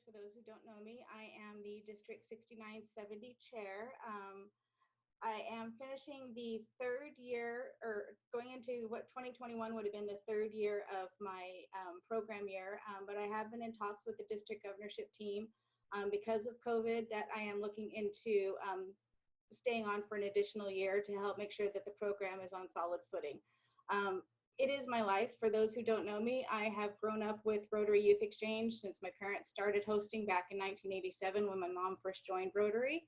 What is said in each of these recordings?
for those who don't know me, I am the District 6970 chair. I am finishing the third year, or going into what 2021 would have been the third year of my program year, but I have been in talks with the district governorship team because of COVID that I am looking into staying on for an additional year to help make sure that the program is on solid footing. It is my life. For those who don't know me, I have grown up with Rotary Youth Exchange since my parents started hosting back in 1987 when my mom first joined Rotary.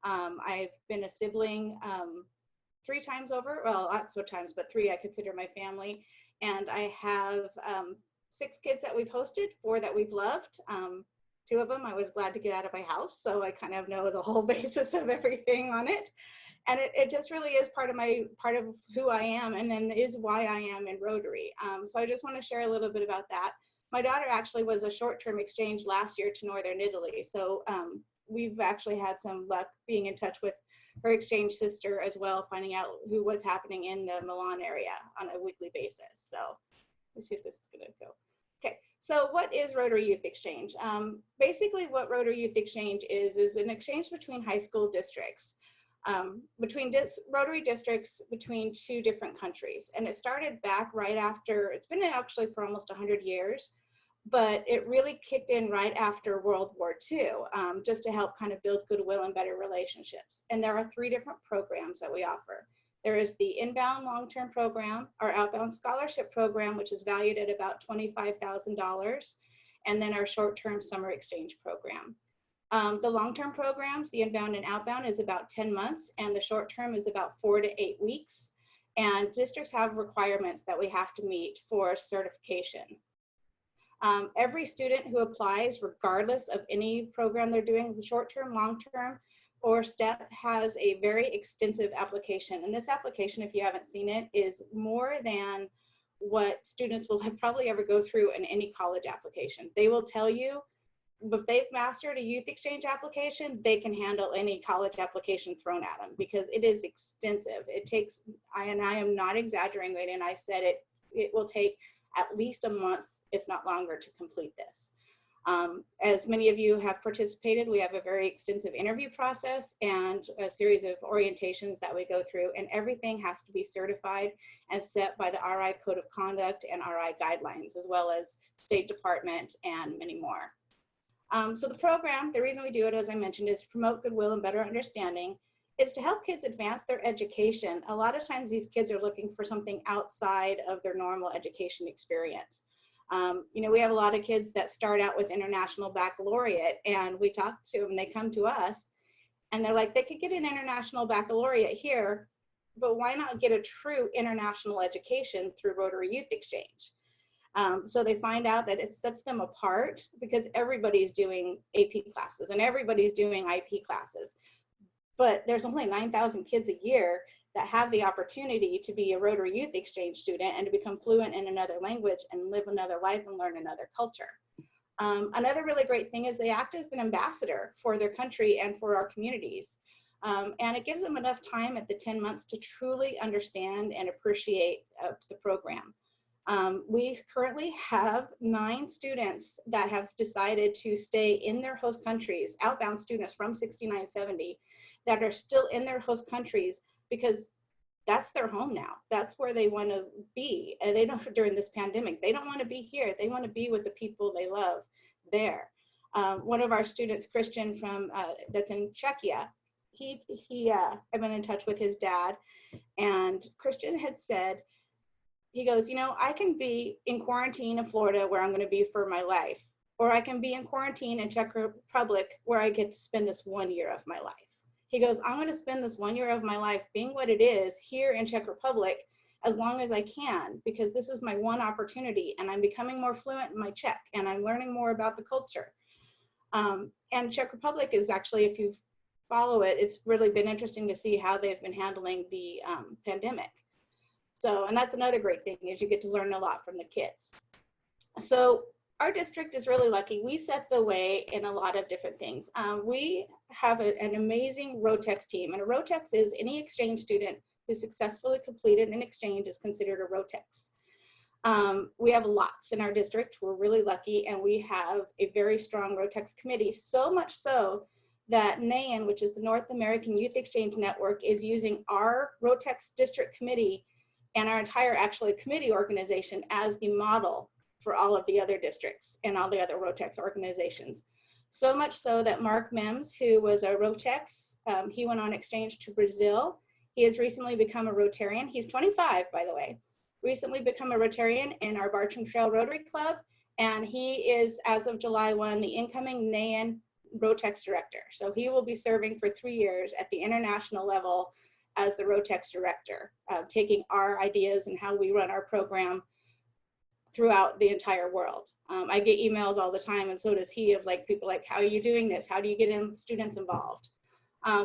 I've been a sibling 3 times over, well, lots of times, but 3 I consider my family. And I have 6 kids that we've hosted, 4 that we've loved. 2 of them I was glad to get out of my house, so I kind of know the whole basis of everything on it. And it just really is part of who I am, and then is why I am in Rotary. So I just want to share a little bit about that. My daughter actually was a short-term exchange last year to Northern Italy. So we've actually had some luck being in touch with her exchange sister as well, finding out what's happening in the Milan area on a weekly basis. So let's see if this is gonna go. Okay, so what is Rotary Youth Exchange? Basically what Rotary Youth Exchange is an exchange between high school districts. Rotary districts between 2 different countries. And it started back right after, it's been actually for almost 100 years, but it really kicked in right after World War II, just to help kind of build goodwill and better relationships. And there are 3 different programs that we offer. There is the inbound long-term program, our outbound scholarship program, which is valued at about $25,000, and then our short-term summer exchange program. The long-term programs, the inbound and outbound, is about 10 months, and the short-term is about 4 to 8 weeks. And districts have requirements that we have to meet for certification. Every student who applies, regardless of any program they're doing, short-term, long-term, or STEP, has a very extensive application. And this application, if you haven't seen it, is more than what students will probably ever go through in any college application. They will tell you, if they've mastered a youth exchange application, they can handle any college application thrown at them, because it is extensive. It takes, and I am not exaggerating, and I said it will take at least a month, if not longer, to complete this. As many of you have participated, we have a very extensive interview process and a series of orientations that we go through, and everything has to be certified and set by the RYE Code of Conduct and RYE guidelines, as well as State Department and many more. So the program, the reason we do it, as I mentioned, is to promote goodwill and better understanding. It's to help kids advance their education. A lot of times these kids are looking for something outside of their normal education experience. You know, we have a lot of kids that start out with International Baccalaureate, and we talk to them, they come to us, and they're like, they could get an International Baccalaureate here, but why not get a true international education through Rotary Youth Exchange? So they find out that it sets them apart, because everybody's doing AP classes and everybody's doing IP classes, but there's only 9,000 kids a year that have the opportunity to be a Rotary Youth Exchange student and to become fluent in another language and live another life and learn another culture. Another really great thing is they act as an ambassador for their country and for our communities. And it gives them enough time at the 10 months to truly understand and appreciate the program. We currently have 9 students that have decided to stay in their host countries, outbound students from 6970, that are still in their host countries, because that's their home now. That's where they want to be. And they don't, during this pandemic, they don't want to be here. They want to be with the people they love there. One of our students, Christian, from that's in Czechia, I've been in touch with his dad, and Christian had said, he goes, you know, I can be in quarantine in Florida where I'm going to be for my life, or I can be in quarantine in Czech Republic where I get to spend this 1 year of my life. He goes, I'm going to spend this 1 year of my life being what it is here in Czech Republic as long as I can, because this is my one opportunity, and I'm becoming more fluent in my Czech, and I'm learning more about the culture. And Czech Republic is actually, if you follow it, it's really been interesting to see how they've been handling the pandemic. So, and that's another great thing, is you get to learn a lot from the kids. So our district is really lucky. We set the way in a lot of different things. We have an amazing ROTEX team, and a ROTEX is any exchange student who successfully completed an exchange is considered a ROTEX. We have lots in our district. We're really lucky, and we have a very strong Rotex committee, so much so that NAEN, which is the North American Youth Exchange Network, is using our Rotex district committee and our entire actually committee organization as the model for all of the other districts and all the other Rotex organizations. So much so that Mark Mims, who was a Rotex, he went on exchange to Brazil. He has recently become a Rotarian. He's 25, by the way. Recently become a Rotarian in our Bartram Trail Rotary Club, and he is, as of July 1, the incoming NAEN Rotex director. So he will be serving for 3 years at the international level as the Rotex director, taking our ideas and how we run our program throughout the entire world. I get emails all the time, and so does he, of like people like, how are you doing this? How do you get students involved?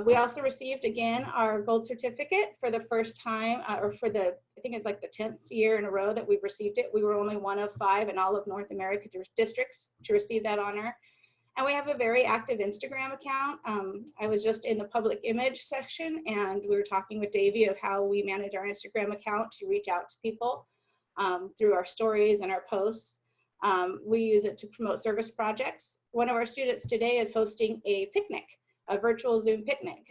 We also received, again, our gold certificate for the first time, or for the, I think it's like the 10th year in a row that we've received it. We were only one of 5 in all of North America districts to receive that honor. And we have a very active Instagram account. I was just in the public image section, and we were talking with Davey of how we manage our Instagram account to reach out to people through our stories and our posts. We use it to promote service projects. One of our students today is hosting a picnic, a virtual Zoom picnic.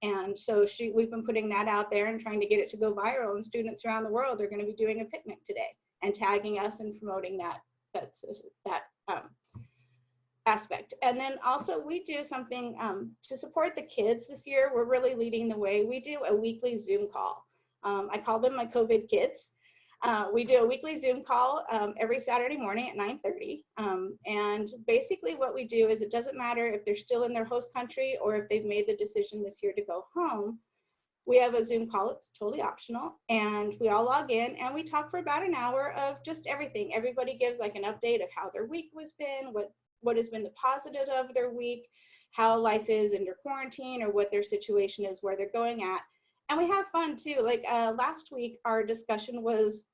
And so we've been putting that out there and trying to get it to go viral, and students around the world are going to be doing a picnic today and tagging us and promoting that aspect. And then also we do something to support the kids this year. We're really leading the way. We do a weekly Zoom call. I call them my COVID kids. We do a weekly Zoom call every Saturday morning at 9:30. And basically what we do is, it doesn't matter if they're still in their host country or if they've made the decision this year to go home. We have a Zoom call. It's totally optional. And we all log in and we talk for about an hour of just everything. Everybody gives like an update of how their week was been, what has been the positive of their week, how life is under quarantine, or what their situation is, where they're going at. And we have fun too. Like last week, our discussion was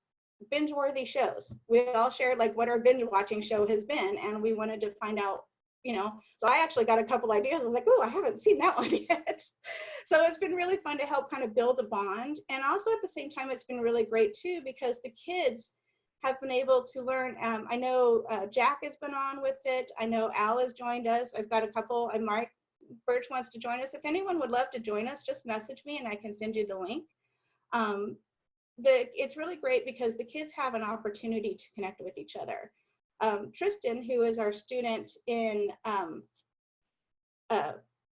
binge-worthy shows. We all shared like what our binge-watching show has been, and we wanted to find out, so I actually got a couple ideas. I was like, oh, I haven't seen that one yet. So it's been really fun to help kind of build a bond. And also at the same time, it's been really great too, because the kids have been able to learn. I know Jack has been on with it. I know Al has joined us. I've got a couple, and Mark Birch wants to join us. If anyone would love to join us, just message me and I can send you the link. It's really great because the kids have an opportunity to connect with each other. Tristan, who is our student in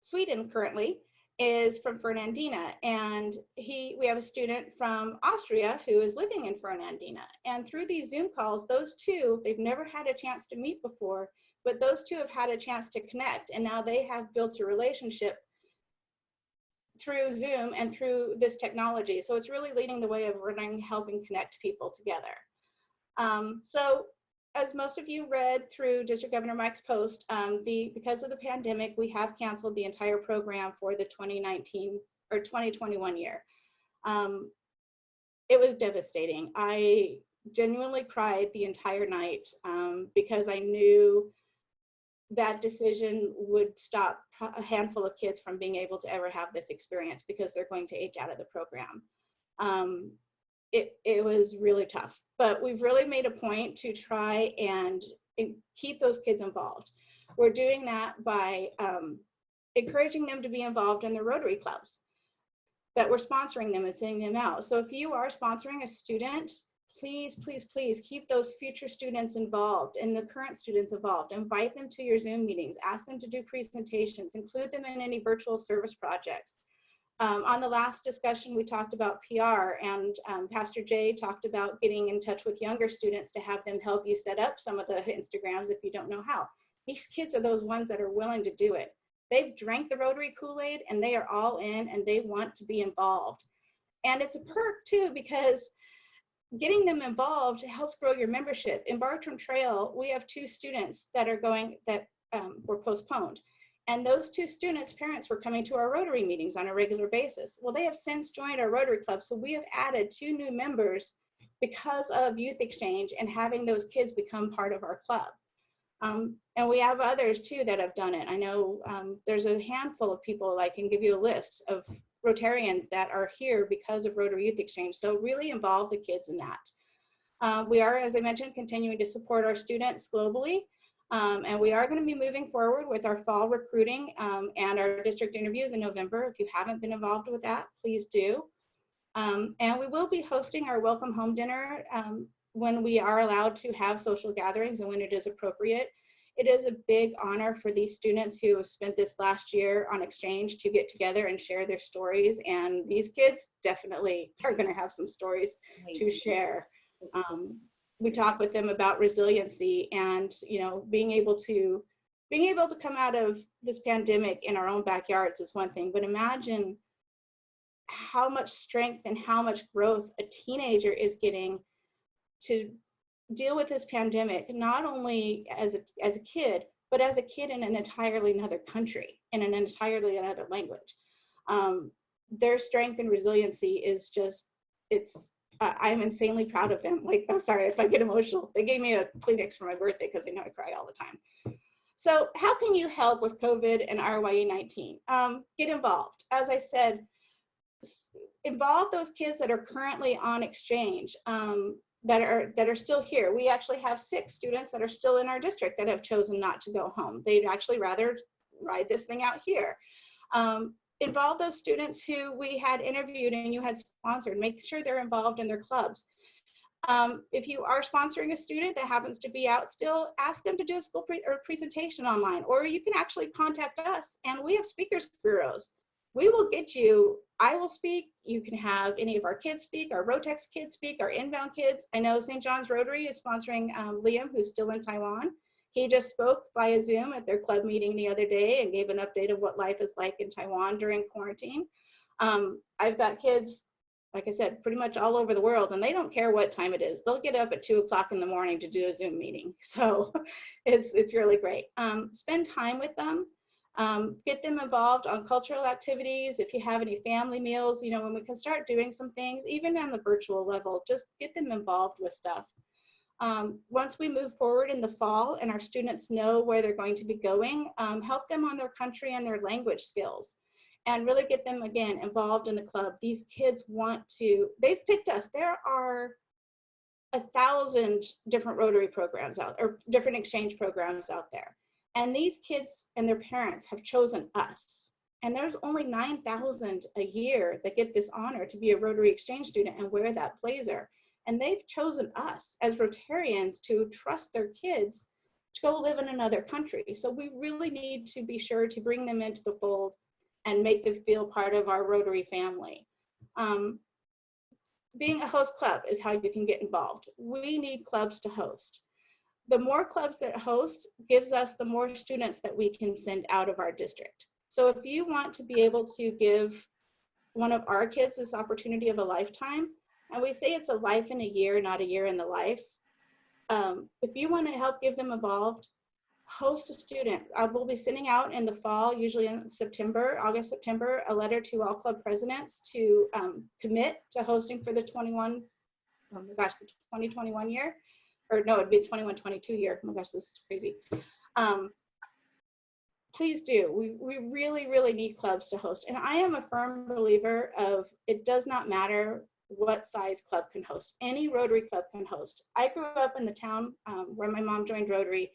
Sweden currently, is from Fernandina, and we have a student from Austria who is living in Fernandina. And through these Zoom calls, those two, they've never had a chance to meet before, but those two have had a chance to connect, and now they have built a relationship through Zoom and through this technology. So it's really leading the way of helping connect people together. So as most of you read through District Governor Mike's post, because of the pandemic, we have canceled the entire program for the 2019 or 2021 year. It was devastating. I genuinely cried the entire night because I knew that decision would stop a handful of kids from being able to ever have this experience, because they're going to age out of the program. It was really tough, but we've really made a point to try and keep those kids involved. We're doing that by encouraging them to be involved in the Rotary clubs, that we're sponsoring them and sending them out. So if you are sponsoring a student, please, please, please keep those future students involved and the current students involved. Invite them to your Zoom meetings, ask them to do presentations, include them in any virtual service projects. On the last discussion, we talked about PR, and Pastor Jay talked about getting in touch with younger students to have them help you set up some of the Instagrams if you don't know how. These kids are those ones that are willing to do it. They've drank the Rotary Kool-Aid and they are all in and they want to be involved. And it's a perk too, because getting them involved helps grow your membership. In Bartram Trail, we have 2 students that are going, that were postponed. And those 2 students' parents were coming to our Rotary meetings on a regular basis. Well, they have since joined our Rotary Club. So we have added 2 new members because of Youth Exchange and having those kids become part of our club. And we have others too that have done it. I know there's a handful of people, I can give you a list of Rotarians that are here because of Rotary Youth Exchange. So really involve the kids in that. We are, as I mentioned, continuing to support our students globally. And we are going to be moving forward with our fall recruiting and our district interviews in November. If you haven't been involved with that, please do. And we will be hosting our welcome home dinner when we are allowed to have social gatherings and when it is appropriate. It is a big honor for these students who have spent this last year on exchange to get together and share their stories. And these kids definitely are going to have some stories to share. We talk with them about resiliency and, you know, being able to come out of this pandemic in our own backyards is one thing, but imagine how much strength and how much growth a teenager is getting to deal with this pandemic, not only as a kid, but as a kid in an entirely another country, in an entirely another language. Their strength and resiliency is just, I'm insanely proud of them. Like, I'm sorry if I get emotional. They gave me a Kleenex for my birthday because they know I cry all the time. So how can you help with COVID and RYE-19? Get involved. As I said, involve those kids that are currently on exchange, that are still here. We actually have 6 students that are still in our district that have chosen not to go home. They'd actually rather ride this thing out here. Involve those students who we had interviewed and you had sponsored. Make sure they're involved in their clubs. If you are sponsoring a student that happens to be out still, ask them to do a school presentation online, or you can actually contact us, and we have speakers bureaus. We will get you, I will speak, you can have any of our kids speak, our Rotex kids speak, our inbound kids. I know St. John's Rotary is sponsoring Liam, who's still in Taiwan. He just spoke via Zoom at their club meeting the other day and gave an update of what life is like in Taiwan during quarantine. I've got kids, like I said, pretty much all over the world, and they don't care what time it is. They'll get up at 2 o'clock in the morning to do a Zoom meeting. So it's really great. Spend time with them. Get them involved on cultural activities. If you have any family meals, you know, when we can start doing some things, even on the virtual level, just get them involved with stuff. Once we move forward in the fall and our students know where they're going to be going, help them on their country and their language skills, and really get them, again, involved in the club. These kids want to, they've picked us. There are 1,000 different Rotary programs out, or different exchange programs out there. And these kids and their parents have chosen us. And there's only 9,000 a year that get this honor to be a Rotary exchange student and wear that blazer. And they've chosen us as Rotarians to trust their kids to go live in another country. So we really need to be sure to bring them into the fold and make them feel part of our Rotary family. Being a host club is how you can get involved. We need clubs to host. The more clubs that host gives us the more students that we can send out of our district. So if you want to be able to give one of our kids this opportunity of a lifetime, and we say it's a life in a year, not a year in the life. If you want to help give them involved, host a student. I will be sending out in the fall, usually in September, August, September, a letter to all club presidents to commit to hosting for the 2021 year. Or no, it'd be 21-22 year. Oh my gosh, this is crazy. Please do. We really, really need clubs to host. And I am a firm believer of it does not matter what size club can host. Any Rotary club can host. I grew up in the town where my mom joined Rotary.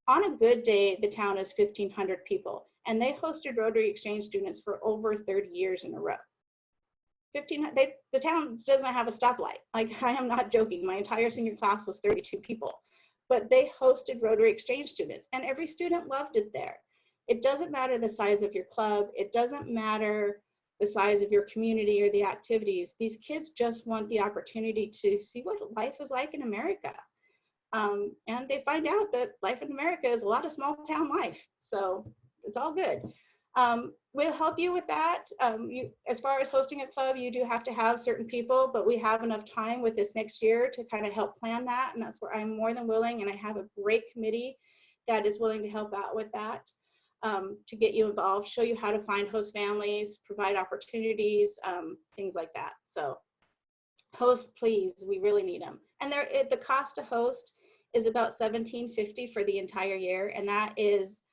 On a good day, the town is 1,500 people, and they hosted Rotary exchange students for over 30 years in a row. The town doesn't have a stoplight. Like, I am not joking. My entire senior class was 32 people, but they hosted Rotary exchange students, and every student loved it there. It doesn't matter the size of your club. It doesn't matter the size of your community or the activities. These kids just want the opportunity to see what life is like in America. And they find out that life in America is a lot of small town life. So it's all good. We'll help you with that. As far as hosting a club, you do have to have certain people, but we have enough time with this next year to kind of help plan that. And that's where I'm more than willing. And I have a great committee that is willing to help out with that. To get you involved, show you how to find host families, provide opportunities, things like that. So host, please, we really need them. And the cost to host is about $17.50 for the entire year, and that is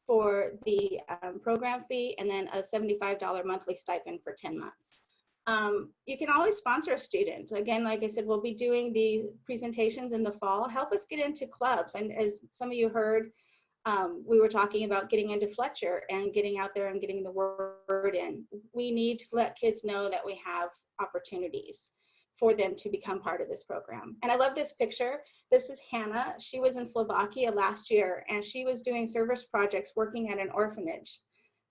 for the program fee and then a $75 monthly stipend for 10 months. You can always sponsor a student. Again, like I said, we'll be doing the presentations in the fall. Help us get into clubs. And as some of you heard, we were talking about getting into Fletcher and getting out there and getting the word in. We need to let kids know that we have opportunities for them to become part of this program. And I love this picture. This is Hannah. She was in Slovakia last year, and she was doing service projects working at an orphanage.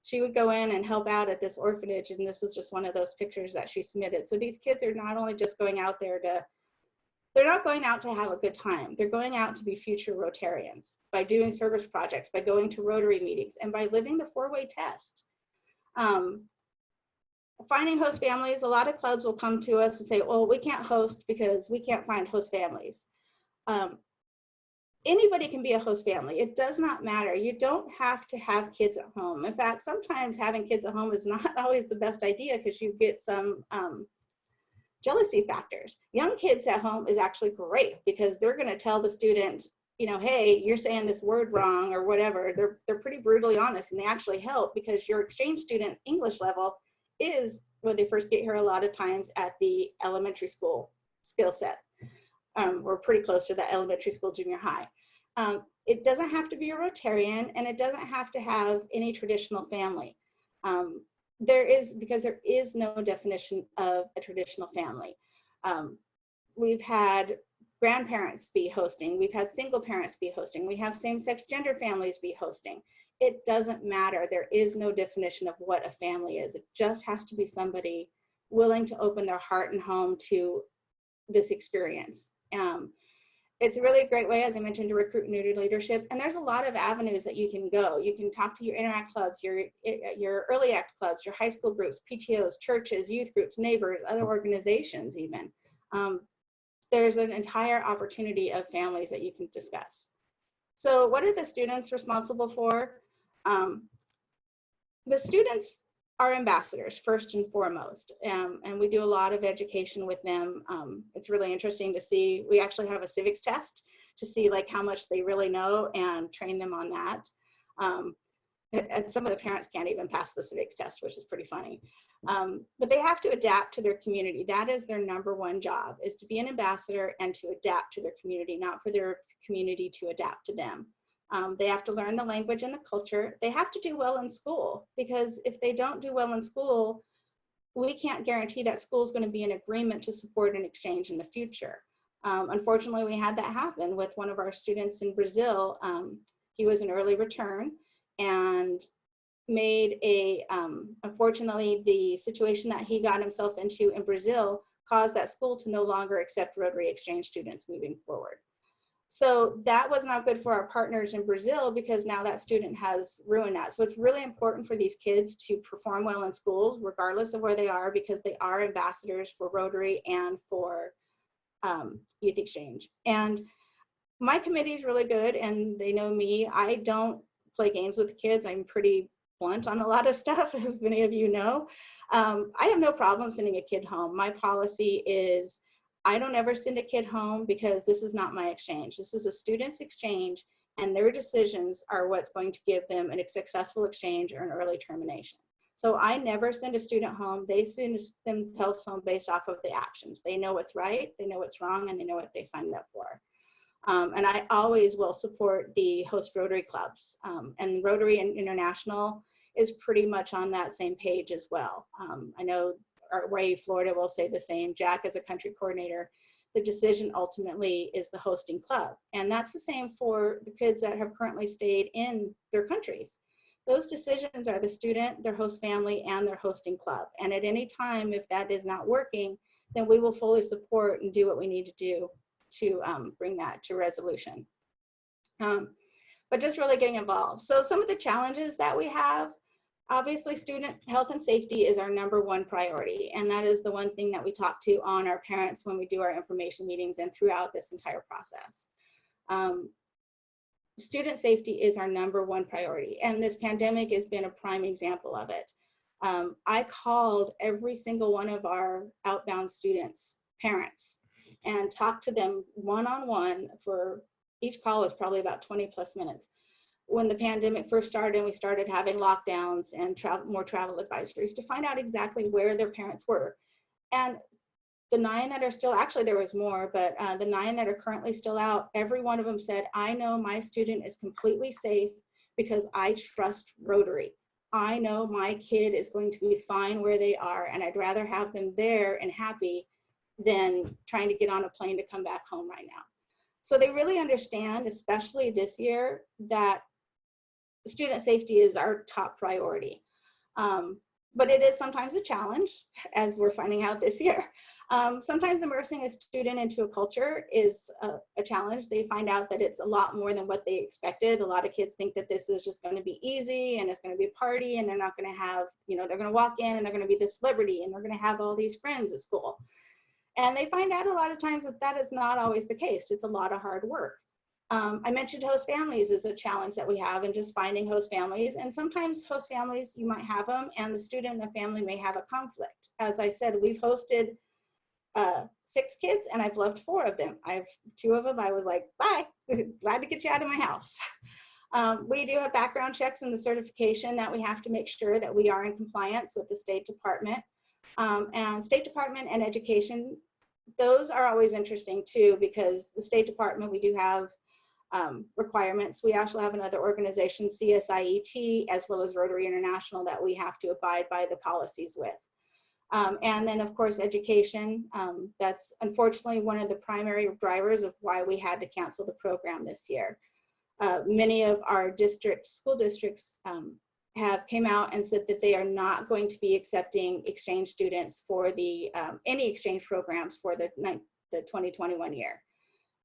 She would go in and help out at this orphanage, and this is just one of those pictures that she submitted. So these kids are not only just going out there they're not going out to have a good time. They're going out to be future Rotarians by doing service projects, by going to Rotary meetings, and by living the 4-way test. Finding host families, a lot of clubs will come to us and say, well, we can't host because we can't find host families. Anybody can be a host family. It does not matter. You don't have to have kids at home. In fact, sometimes having kids at home is not always the best idea because you get some jealousy factors. Young kids at home is actually great because they're going to tell the student, you know, hey, you're saying this word wrong or whatever. They're pretty brutally honest, and they actually help because your exchange student English level is, when they first get here, a lot of times at the elementary school skill set. We're pretty close to that elementary school, junior high. It doesn't have to be a Rotarian, and it doesn't have to have any traditional family. Because there is no definition of a traditional family. We've had grandparents be hosting. We've had single parents be hosting. We have same-sex gender families be hosting. It doesn't matter. There is no definition of what a family is. It just has to be somebody willing to open their heart and home to this experience. It's a really great way, as I mentioned, to recruit new leadership. And there's a lot of avenues that you can go. You can talk to your Interact clubs, your Early Act clubs, your high school groups, PTOs, churches, youth groups, neighbors, other organizations even. There's an entire opportunity of families that you can discuss. So what are the students responsible for? The students are ambassadors first and foremost, and we do a lot of education with them. It's really interesting to see. We actually have a civics test to see like how much they really know and train them on that. And some of the parents can't even pass the civics test, which is pretty funny. But they have to adapt to their community. That is their #1 job, is to be an ambassador and to adapt to their community, not for their community to adapt to them. They have to learn the language and the culture. They have to do well in school, because if they don't do well in school, we can't guarantee that school is going to be in agreement to support an exchange in the future. Unfortunately, we had that happen with one of our students in Brazil. He was an early return and made unfortunately, the situation that he got himself into in Brazil caused that school to no longer accept Rotary exchange students moving forward. So that was not good for our partners in Brazil, because now that student has ruined that. So it's really important for these kids to perform well in schools, regardless of where they are, because they are ambassadors for Rotary and for youth exchange. And my committee is really good, and they know me. I don't play games with the kids. I'm pretty blunt on a lot of stuff, as many of you know. I have no problem sending a kid home. My policy is, I don't ever send a kid home, because this is not my exchange. This is a student's exchange, and their decisions are what's going to give them a successful exchange or an early termination. So I never send a student home. They send themselves home based off of the actions. They know what's right, they know what's wrong, and they know what they signed up for. And I always will support the host Rotary clubs. And Rotary International is pretty much on that same page as well. I know RYE Florida will say the same. Jack, as a country coordinator, the decision ultimately is the hosting club. And that's the same for the kids that have currently stayed in their countries. Those decisions are the student, their host family, and their hosting club. And at any time, if that is not working, then we will fully support and do what we need to do to bring that to resolution. But just really getting involved. So some of the challenges that we have, obviously, student health and safety is our #1 priority, and that is the one thing that we talk to on our parents when we do our information meetings and throughout this entire process. Student safety is our #1 priority, and this pandemic has been a prime example of it. I called every single one of our outbound students' parents and talked to them one-on-one. For each call was probably about 20+ minutes. When the pandemic first started and we started having lockdowns and more travel advisories, to find out exactly where their parents were. And the 9 that are still, actually there was more, but the 9 that are currently still out, every one of them said, I know my student is completely safe because I trust Rotary. I know my kid is going to be fine where they are, and I'd rather have them there and happy than trying to get on a plane to come back home right now. So they really understand, especially this year, that student safety is our top priority. But it is sometimes a challenge, as we're finding out this year. Sometimes immersing a student into a culture is a challenge. They find out that it's a lot more than what they expected. A lot of kids think that this is just going to be easy and it's going to be a party, and they're not going to have, you know, they're going to walk in and they're going to be the celebrity and they're going to have all these friends at school. And they find out a lot of times that that is not always the case. It's a lot of hard work. I mentioned host families is a challenge that we have, and just finding host families. And sometimes host families, you might have them and the student and the family may have a conflict. As I said, we've hosted 6 kids and I've loved 4 of them. 2 of them, I was like, bye, glad to get you out of my house. We do have background checks and the certification that we have to make sure that we are in compliance with the State Department. And State Department and education, those are always interesting too, because the State Department, we do have requirements. We actually have another organization, CSIET, as well as Rotary International, that we have to abide by the policies with. And then of course, education, that's unfortunately one of the primary drivers of why we had to cancel the program this year. Many of our school districts have came out and said that they are not going to be accepting exchange students for the any exchange programs for the 2021 year.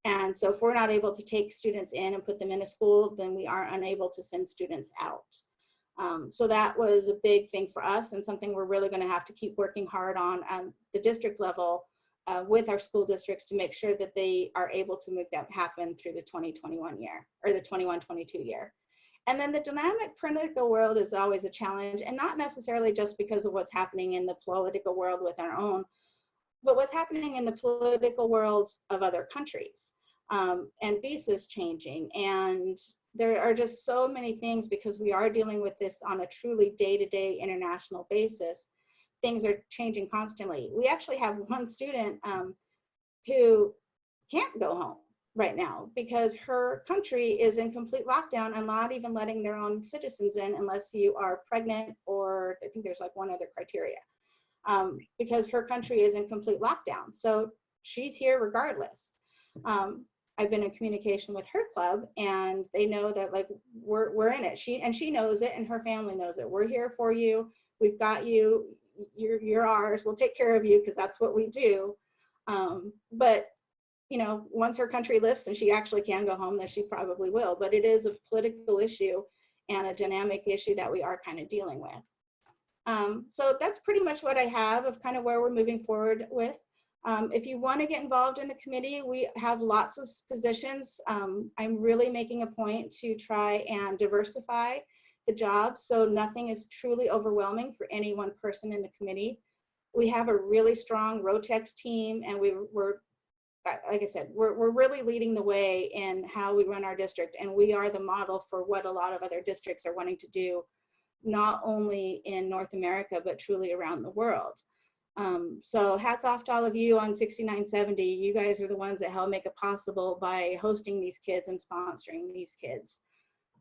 And so if we're not able to take students in and put them in a school, then we are unable to send students out. So that was a big thing for us, and something we're really going to have to keep working hard on the district level with our school districts to make sure that they are able to make that happen through the 2021 year or the 21-22 year. And then the dynamic political world is always a challenge, and not necessarily just because of what's happening in the political world with our own, but what's happening in the political worlds of other countries, and visas changing. And there are just so many things, because we are dealing with this on a truly day-to-day international basis. Things are changing constantly. We actually have one student who can't go home right now because her country is in complete lockdown and not even letting their own citizens in unless you are pregnant, or I think there's like one other criteria, because her country is in complete lockdown. So she's here regardless. I've been in communication with her club, and they know that like we're in it. She knows it, and her family knows it. We're here for you. We've got you. You're ours. We'll take care of you because that's what we do. But you know, once her country lifts and she actually can go home, then she probably will. But it is a political issue and a dynamic issue that we are kind of dealing with. So that's pretty much what I have of kind of where we're moving forward with. If you want to get involved in the committee, we have lots of positions. I'm really making a point to try and diversify the jobs so nothing is truly overwhelming for any one person in the committee. We have a really strong Rotex team, and we're like I said, we're really leading the way in how we run our district, and we are the model for what a lot of other districts are wanting to do, not only in North America, but truly around the world. So hats off to all of you on 6970. You guys are the ones that help make it possible by hosting these kids and sponsoring these kids.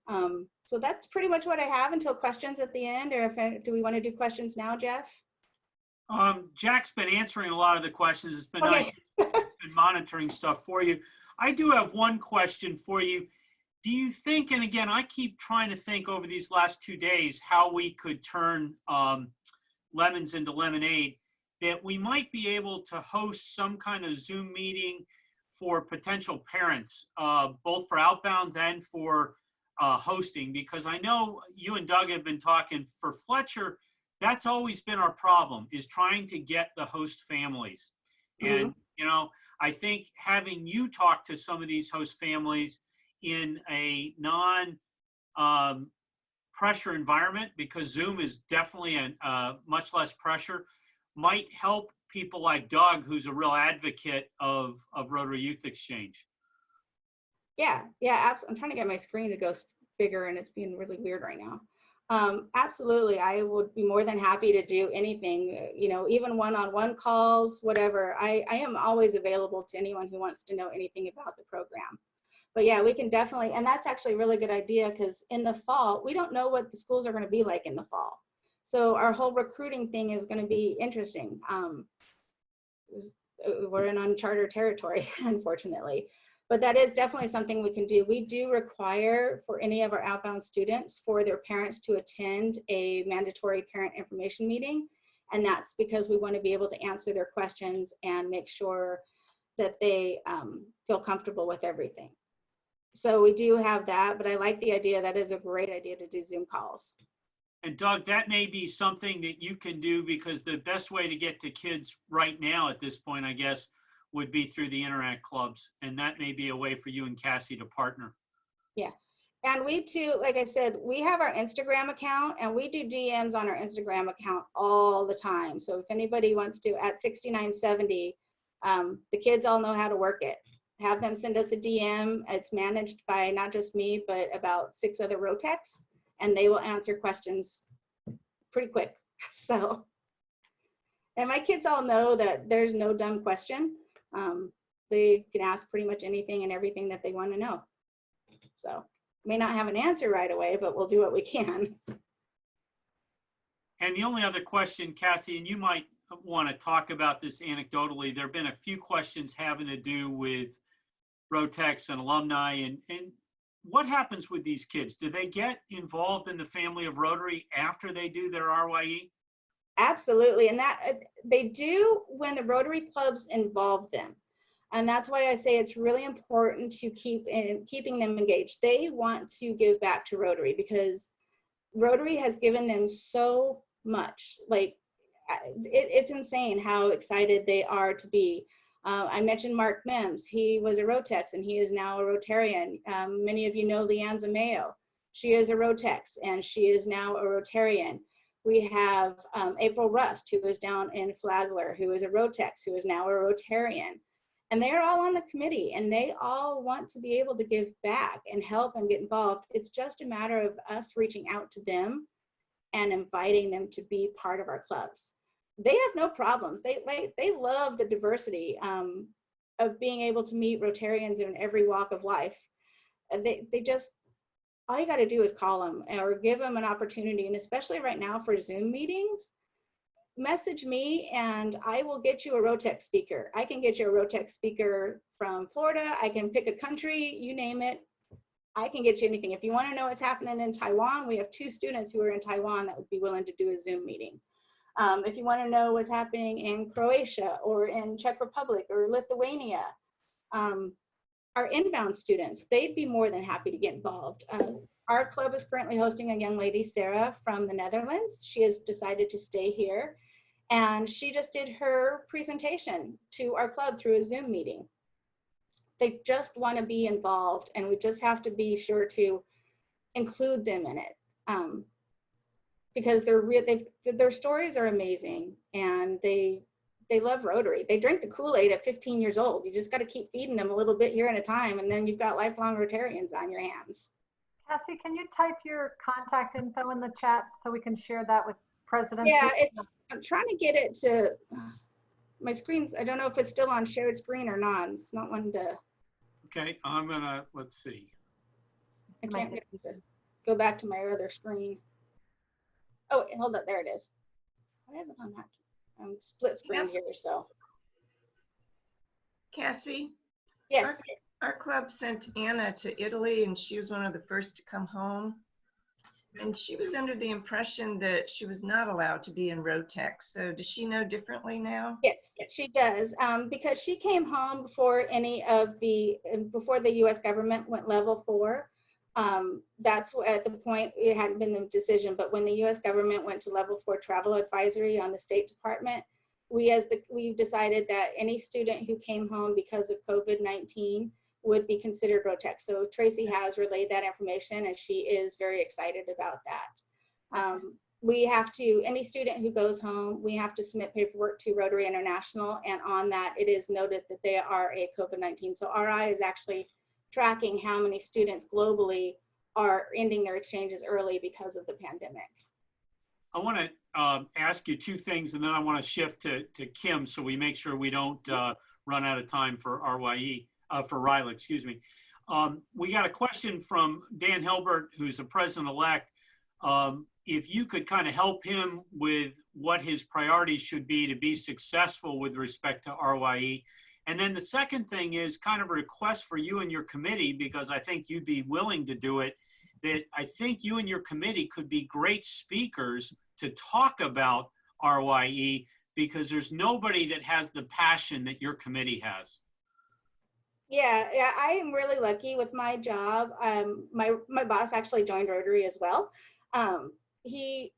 So that's pretty much what I have until questions at the end, or do we want to do questions now, Jeff? Jack's been answering a lot of the questions. It's been Okay. nice. Been monitoring stuff for you. I do have one question for you. Do you think, and again, I keep trying to think over these last 2 days how we could turn lemons into lemonade, that we might be able to host some kind of Zoom meeting for potential parents, both for outbounds and for hosting, because I know you and Doug have been talking for Fletcher. That's always been our problem, is trying to get the host families. Mm-hmm. And, you know, I think having you talk to some of these host families in a non-pressure environment, because Zoom is definitely a much less pressure, might help people like Doug, who's a real advocate of Rotary Youth Exchange. Yeah, absolutely. I'm trying to get my screen to go bigger, and it's being really weird right now. Absolutely. I would be more than happy to do anything, even one-on-one calls, whatever. I am always available to anyone who wants to know anything about the program. But yeah, we can definitely, and that's actually a really good idea, because in the fall, we don't know what the schools are going to be like in the fall. So our whole recruiting thing is going to be interesting. We're in uncharted territory, unfortunately. But that is definitely something we can do. We do require for any of our outbound students for their parents to attend a mandatory parent information meeting. And that's because we want to be able to answer their questions and make sure that they feel comfortable with everything. So we do have that, but I like the idea. That is a great idea to do Zoom calls. And Doug, that may be something that you can do, because the best way to get to kids right now at this point, I guess, would be through the Interact clubs. And that may be a way for you and Cassie to partner. Yeah. And we too, like I said, we have our Instagram account, and we do DMs on our Instagram account all the time. So if anybody wants to, at 6970, the kids all know how to work it. Have them send us a DM. It's managed by not just me, but about 6 other Rotecs, and they will answer questions pretty quick. So, and my kids all know that there's no dumb question. They can ask pretty much anything and everything that they want to know. So, may not have an answer right away, but we'll do what we can. And the only other question, Cassie, and you might want to talk about this anecdotally, there have been a few questions having to do with Rotecs and alumni, and what happens with these kids? Do they get involved in the family of Rotary after they do their RYE? Absolutely, and that they do when the Rotary clubs involve them. And that's why I say it's really important to keeping them engaged. They want to give back to Rotary, because Rotary has given them so much. Like, it's insane how excited they are to be. I mentioned Mark Mims. He was a Rotex, and he is now a Rotarian. Many of you know Leanza Mayo. She is a Rotex, and she is now a Rotarian. We have April Rust, who is down in Flagler, who is a Rotex, who is now a Rotarian. And they're all on the committee, and they all want to be able to give back and help and get involved. It's just a matter of us reaching out to them and inviting them to be part of our clubs. They have no problems. They love the diversity of being able to meet Rotarians in every walk of life. And they just, all you got to do is call them or give them an opportunity. And especially right now for Zoom meetings, message me and I will get you a Rotec speaker. I can get you a Rotec speaker from Florida. I can pick a country, you name it. I can get you anything. If you want to know what's happening in Taiwan, we have 2 students who are in Taiwan that would be willing to do a Zoom meeting. If you want to know what's happening in Croatia or in Czech Republic or Lithuania, our inbound students, they'd be more than happy to get involved. Our club is currently hosting a young lady, Sarah, from the Netherlands. She has decided to stay here, and she just did her presentation to our club through a Zoom meeting. They just want to be involved, and we just have to be sure to include them in it. Because their stories are amazing, and they love Rotary. They drink the Kool-Aid at 15 years old. You just got to keep feeding them a little bit here at a time, and then you've got lifelong Rotarians on your hands. Cassie, can you type your contact info in the chat so we can share that with presidents? Yeah, I'm trying to get it to my screens. I don't know if it's still on shared screen or not. It's not one to. Okay, I'm gonna, let's see. I can't get it to go back to my other screen. Oh, hold up, there it is. Why is it on that? I'm split screen here, so. Cassie? Yes. Our club sent Anna to Italy, and she was one of the first to come home. And she was under the impression that she was not allowed to be in Rotec. So does she know differently now? Yes, she does. Because she came home before before the U.S. government went level 4. That's at the point it hadn't been the decision, but when the U.S. government went to level 4 travel advisory on the State Department, we decided that any student who came home because of COVID-19 would be considered Rotec. So Tracy has relayed that information, and she is very excited about that. We have to, any student who goes home, we have to submit paperwork to Rotary International, and on that it is noted that they are a COVID-19. So RI is actually tracking how many students globally are ending their exchanges early because of the pandemic. I want to ask you two things, and then I want to shift to Kim so we make sure we don't run out of time for RYE, for RYLA, excuse me. We got a question from Dan Hilbert, who's the president-elect. If you could kind of help him with what his priorities should be to be successful with respect to RYE. And then the second thing is kind of a request for you and your committee, because I think you'd be willing to do it, that I think you and your committee could be great speakers to talk about RYE, because there's nobody that has the passion that your committee has. Yeah, I am really lucky with my job. My boss actually joined Rotary as well. I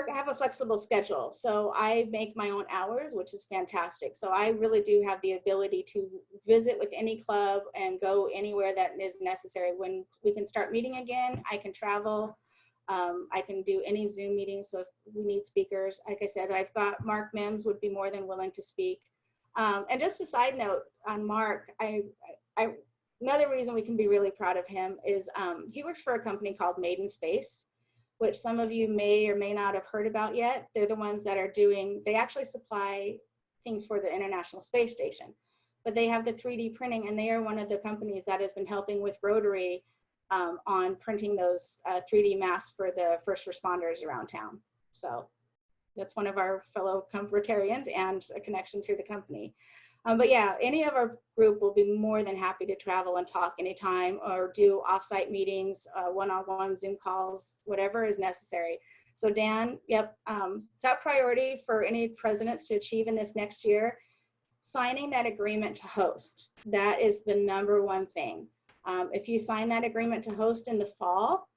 have a flexible schedule, so I make my own hours, which is fantastic. So I really do have the ability to visit with any club and go anywhere that is necessary. When we can start meeting again, I can travel. I can do any Zoom meetings. So if we need speakers, like I said, I've got Mark Mims would be more than willing to speak. And just a side note on Mark, another reason we can be really proud of him is he works for a company called Maiden Space, which some of you may or may not have heard about yet. They're the ones that are they actually supply things for the International Space Station, but they have the 3D printing, and they are one of the companies that has been helping with Rotary on printing those 3D masks for the first responders around town. So that's one of our fellow Rotarians and a connection through the company. But yeah, any of our group will be more than happy to travel and talk anytime, or do offsite meetings, one-on-one Zoom calls, whatever is necessary. So Dan, yep, top priority for any presidents to achieve in this next year, signing that agreement to host. That is the #1 thing. If you sign that agreement to host in the fall,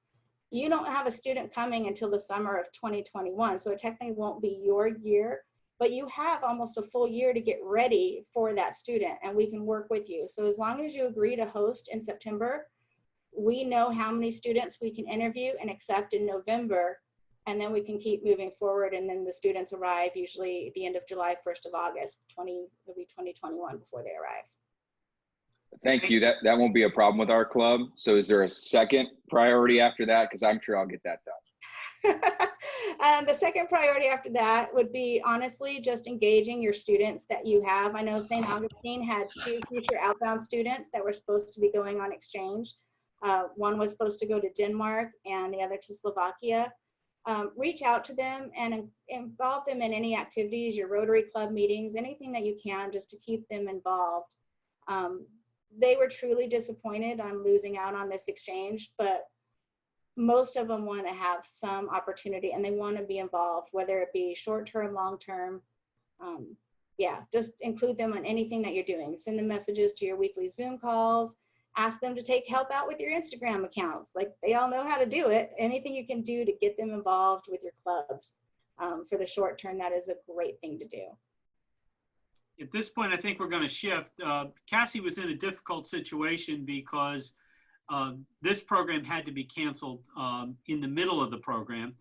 you don't have a student coming until the summer of 2021. So it technically won't be your year, but you have almost a full year to get ready for that student, and we can work with you. So as long as you agree to host in September, we know how many students we can interview and accept in November, and then we can keep moving forward. And then the students arrive usually at the end of July, 1st of August, it'll be 2021 before they arrive. Thank you. That won't be a problem with our club. So is there a second priority after that? Because I'm sure I'll get that done. The second priority after that would be honestly just engaging your students that you have. I know St. Augustine had 2 future outbound students that were supposed to be going on exchange. One was supposed to go to Denmark and the other to Slovakia. Reach out to them and involve them in any activities, your Rotary Club meetings, anything that you can, just to keep them involved. They were truly disappointed on losing out on this exchange, but most of them want to have some opportunity and they want to be involved, whether it be short-term, long-term. Yeah, just include them on anything that you're doing. Send them messages to your weekly Zoom calls. Ask them to help out with your Instagram accounts. Like, they all know how to do it. Anything you can do to get them involved with your clubs for the short term, that is a great thing to do. At this point, I think we're going to shift. Cassie was in a difficult situation because this program had to be canceled in the middle of the program.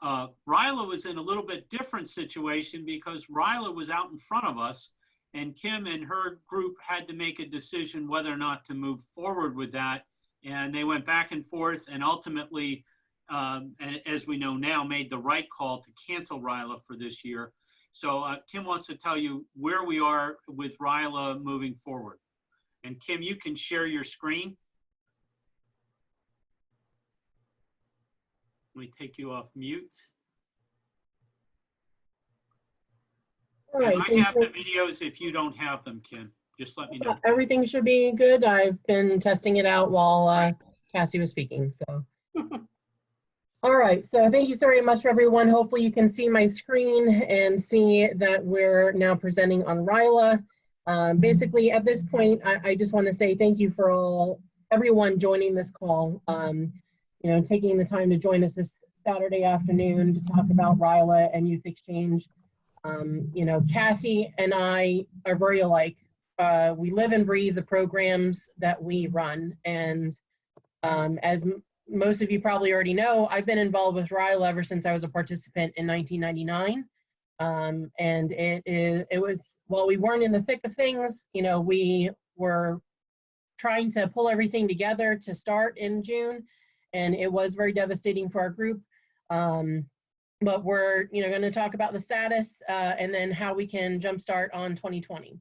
RYLA was in a little bit different situation because RYLA was out in front of us, and Kim and her group had to make a decision whether or not to move forward with that. And they went back and forth, and ultimately, and as we know now, made the right call to cancel RYLA for this year. So Kim wants to tell you where we are with RYLA moving forward. And Kim, you can share your screen. Let me take you off mute. All right. I have the videos if you don't have them, Kim. Just let me know. Everything should be good. I've been testing it out while Cassie was speaking. So, all right. So thank you so very much, everyone. Hopefully you can see my screen and see that we're now presenting on RYLA. Basically, at this point, I just want to say thank you for everyone joining this call. You know, taking the time to join us this Saturday afternoon to talk about RYLA and Youth Exchange. You know, Cassie and I are very alike. We live and breathe the programs that we run. And as most of you probably already know, I've been involved with RYLA ever since I was a participant in 1999. And it was, while we weren't in the thick of things, you know, we were trying to pull everything together to start in June. and it was very devastating for our group. But we're going to talk about the status and then how we can jumpstart on 2020.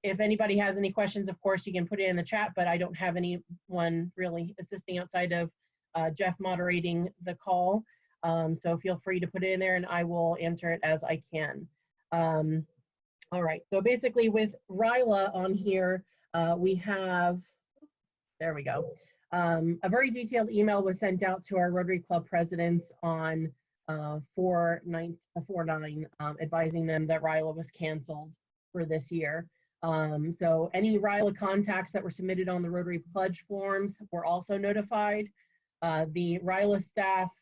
If anybody has any questions, of course, you can put it in the chat, but I don't have anyone really assisting outside of Jeff moderating the call. So feel free to put it in there and I will answer it as I can. All right, so basically with RYLA on here, we have, there we go. A very detailed email was sent out to our Rotary Club presidents on 4/9, advising them that RYLA was canceled for this year. So any RYLA contacts that were submitted on the Rotary Pledge forms were also notified. The RYLA staff,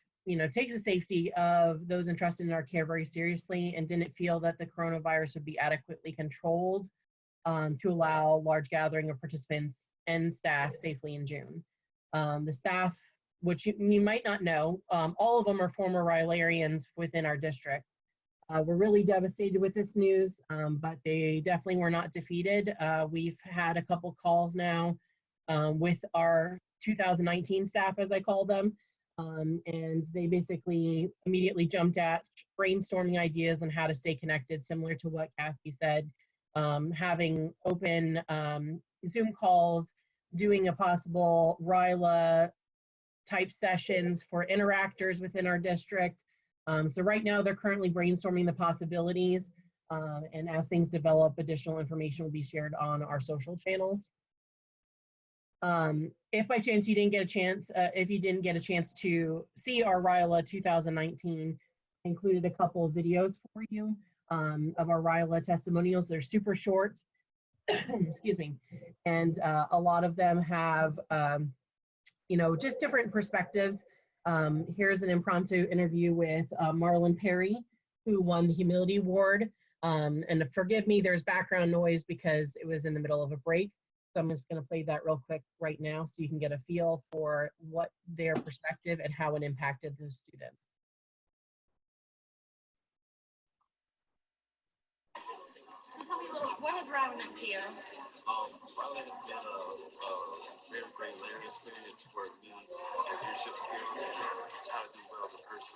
takes the safety of those entrusted in our care very seriously and didn't feel that the coronavirus would be adequately controlled to allow large gathering of participants and staff safely in June. The staff, which you might not know, all of them are former RYLArians within our district. We're really devastated with this news, but they definitely were not defeated. We've had a couple calls now with our 2019 staff, as I call them, and they basically immediately jumped at brainstorming ideas on how to stay connected, similar to what Cassie said, having open Zoom calls, doing a possible RYLA type sessions for interactors within our district. So right now they're currently brainstorming the possibilities, and as things develop, additional information will be shared on our social channels. If by chance you didn't get a chance, if you didn't get a chance to see our RYLA 2019, included a couple of videos for you of our RYLA testimonials. They're super short, excuse me, and a lot of them have, just different perspectives. Here's an impromptu interview with Marlon Perry, who won the Humility Award. And forgive me, there's background noise because it was in the middle of a break. So I'm just going to play that real quick right now so you can get a feel for what their perspective and how it impacted the students. Tell me a little, what has RYLA meant to you? RYLA has been a very great learning experience for me and leadership skills and how to do well as a person.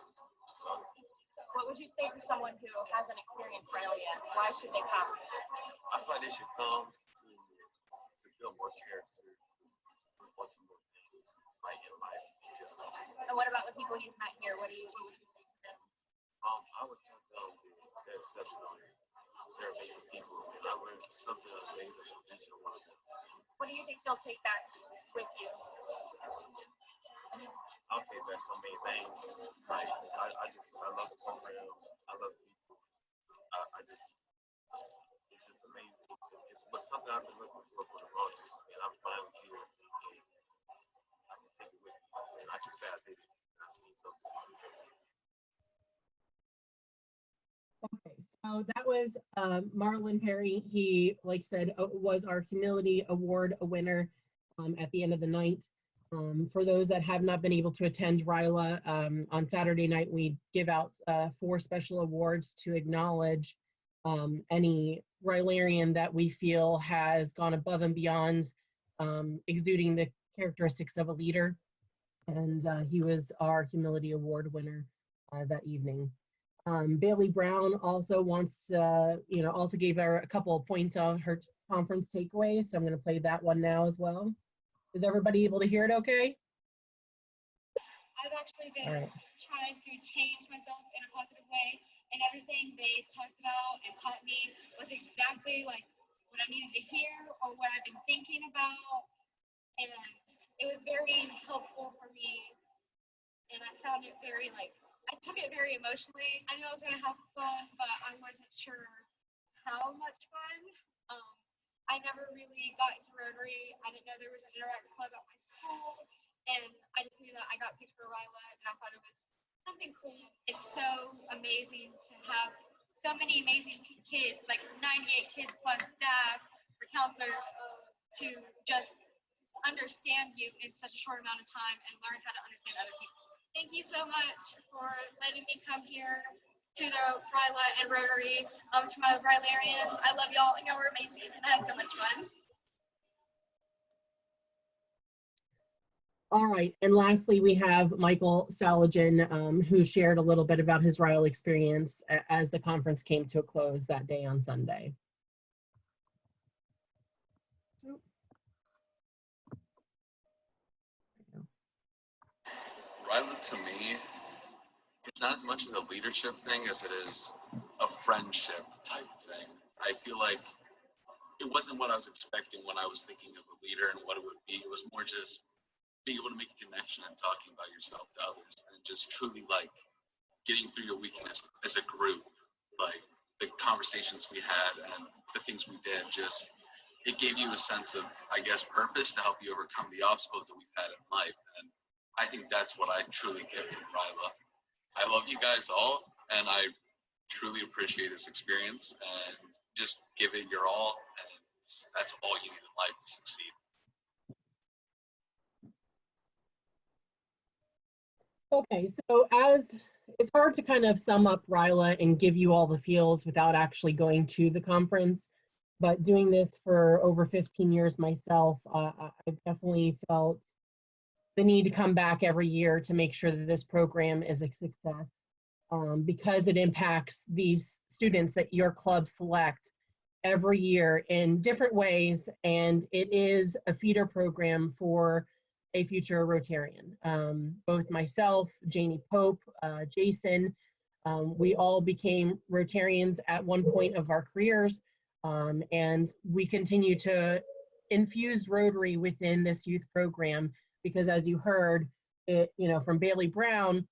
What would you say to someone who hasn't experienced RYLA yet? Why should they come? I feel like they should come to build more character, to want to more things like in life in general. And what about the people you've met here? What would you say to them? I would tell them they're exceptional. They're amazing people, and I learned something amazing from each and one of them. What do you think they'll take back with you? I'll take back so many things. Like I love the program. I love the people. It's just amazing. It's something I've been looking for the longest, and I'm finally here. And I can take it with me, and I can say I did it. I seen something. Okay, so that was Marlon Perry. He, like I said, was our Humility Award winner at the end of the night. For those that have not been able to attend RYLA, on Saturday night, we give out 4 special awards to acknowledge any RYLArian that we feel has gone above and beyond, exuding the characteristics of a leader. And he was our Humility Award winner that evening. Bailey Brown also wants, also gave her a couple of points on her conference takeaways. So I'm going to play that one now as well. Is everybody able to hear it okay? I've actually been trying to change myself in a positive way, and everything they talked about and taught me was exactly like what I needed to hear or what I've been thinking about. And it was very helpful for me. And I found it very I took it very emotionally. I knew I was going to have fun, but I wasn't sure how much fun. I never really got into Rotary. I didn't know there was an Interact Club at my school. And I just knew that I got picked for RYLA, and I thought it was something cool. It's so amazing to have so many amazing kids, like 98 kids plus staff or counselors, to just understand you in such a short amount of time and learn how to understand other people. Thank you so much for letting me come here to the RYLA and Rotary. To my RYLArians, I love y'all, and y'all were amazing, and I had so much fun. All right, and lastly, we have Michael Salajan, who shared a little bit about his RYLA experience as the conference came to a close that day on Sunday. RYLA to me, it's not as much of a leadership thing as it is a friendship type thing. I feel like it wasn't what I was expecting when I was thinking of a leader and what it would be. It was more just being able to make a connection and talking about yourself to others and just truly like getting through your weakness as a group. Like the conversations we had and the things we did, just it gave you a sense of, I guess, purpose to help you overcome the obstacles that we've had in life. And I think that's what I truly get from RYLA. I love you guys all, and I truly appreciate this experience, and just give it your all, and that's all you need in life to succeed. Okay, so as it's hard to kind of sum up RYLA and give you all the feels without actually going to the conference, but doing this for over 15 years myself, I've definitely felt the need to come back every year to make sure that this program is a success, because it impacts these students that your club select every year in different ways, and it is a feeder program for a future Rotarian. Both myself, Janie Pope, Jason, we all became Rotarians at one point of our careers, and we continue to infuse Rotary within this youth program, because as you heard, it, from Bailey Brown,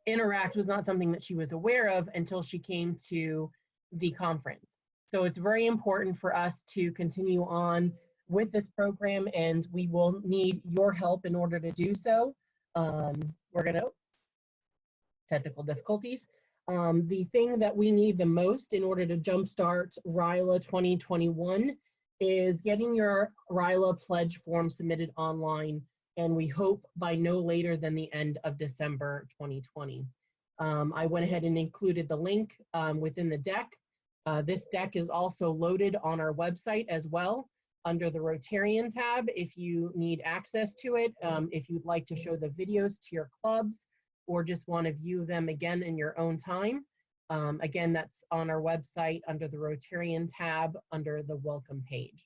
Interact was not something that she was aware of until she came to the conference. So it's very important for us to continue on with this program, and we will need your help in order to do so. Technical difficulties. The thing that we need the most in order to jumpstart RYLA 2021 is getting your RYLA pledge form submitted online, and we hope by no later than the end of December 2020. I went ahead and included the link within the deck. This deck is also loaded on our website as well under the Rotarian tab if you need access to it, if you'd like to show the videos to your clubs or just want to view them again in your own time. Again, that's on our website under the Rotarian tab under the welcome page.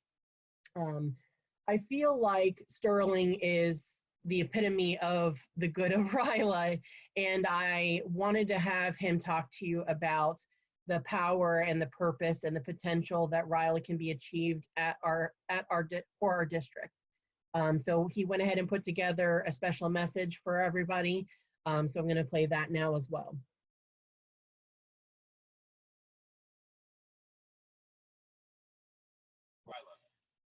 I feel like Sterling is the epitome of the good of RYLA, and I wanted to have him talk to you about the power and the purpose and the potential that RYLA can be achieved for our district. So he went ahead and put together a special message for everybody. So I'm going to play that now as well. RYLA,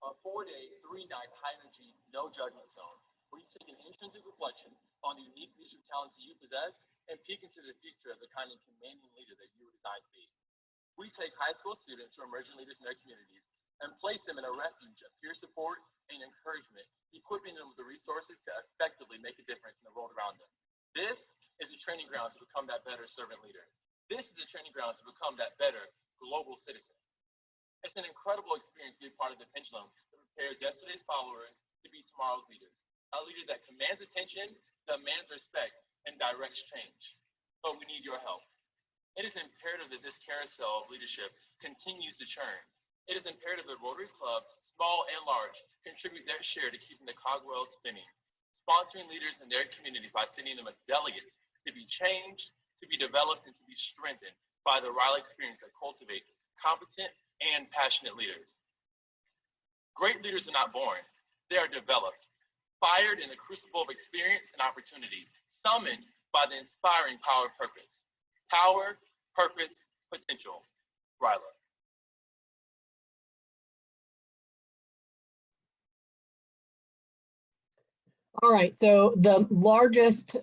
a 4-day, 3-night high-energy, no-judgment zone where you take an intrinsic reflection on the unique leadership talents that you possess and peek into the future of the kind of commanding leader that you were designed to be. We take high school students who are emerging leaders in their communities and place them in a refuge of peer support and encouragement, equipping them with the resources to effectively make a difference in the world around them. This is a training ground to become that better servant leader. This is a training ground to become that better global citizen. It's an incredible experience to be a part of the pendulum that prepares yesterday's followers to be tomorrow's leaders. A leader that commands attention, demands respect, and directs change. But we need your help. It is imperative that this carousel of leadership continues to churn. It is imperative that Rotary clubs, small and large, contribute their share to keeping the cogwheel spinning, sponsoring leaders in their communities by sending them as delegates to be changed, to be developed, and to be strengthened by the RYLA experience that cultivates competent and passionate leaders. Great leaders are not born, they are developed, fired in the crucible of experience and opportunity, summoned by the inspiring power of purpose. Power, purpose, potential. RYLA. All right, so the largest,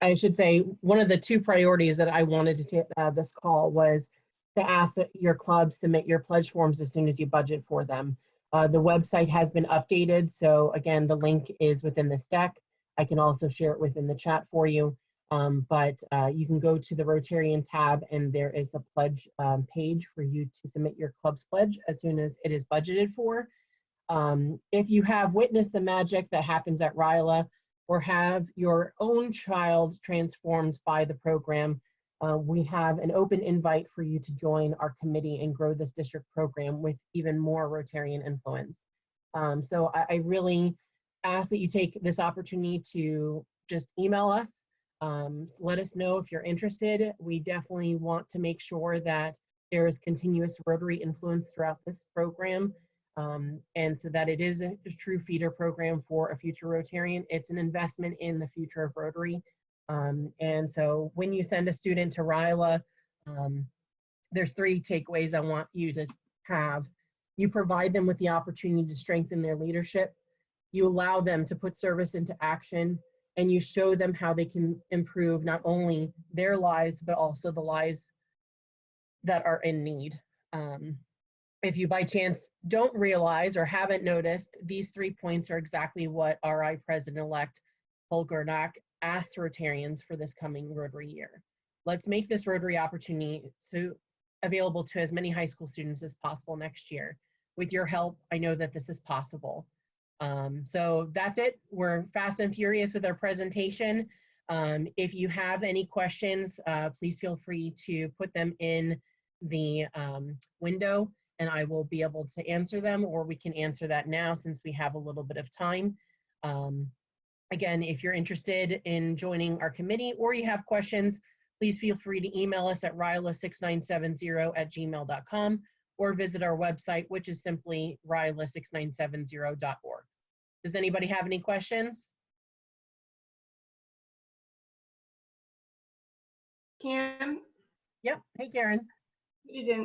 I should say, one of the two priorities that I wanted to take this call was to ask that your clubs submit your pledge forms as soon as you budget for them. The website has been updated, so again, the link is within this deck. I can also share it within the chat for you. But you can go to the Rotarian tab and there is the pledge page for you to submit your club's pledge as soon as it is budgeted for. If you have witnessed the magic that happens at RYLA, or have your own child transformed by the program, we have an open invite for you to join our committee and grow this district program with even more Rotarian influence. So I really ask that you take this opportunity to just email us. Let us know if you're interested. We definitely want to make sure that there is continuous Rotary influence throughout this program, and so that it is a true feeder program for a future Rotarian. It's an investment in the future of Rotary. And so when you send a student to RYLA, there's 3 takeaways I want you to have. You provide them with the opportunity to strengthen their leadership. You allow them to put service into action, and you show them how they can improve not only their lives, but also the lives that are in need. If you by chance don't realize or haven't noticed, these 3 points are exactly what RI President-elect Holger Nack asked Rotarians for this coming Rotary year. Let's make this Rotary opportunity available to as many high school students as possible next year. With your help, I know that this is possible. So that's it. We're fast and furious with our presentation. If you have any questions, please feel free to put them in the window, and I will be able to answer them, or we can answer that now since we have a little bit of time. Again, if you're interested in joining our committee or you have questions, please feel free to email us at ryla6970@gmail.com or visit our website, which is simply ryla6970.org. Does anybody have any questions? Kim? Yep. Hey, Karen.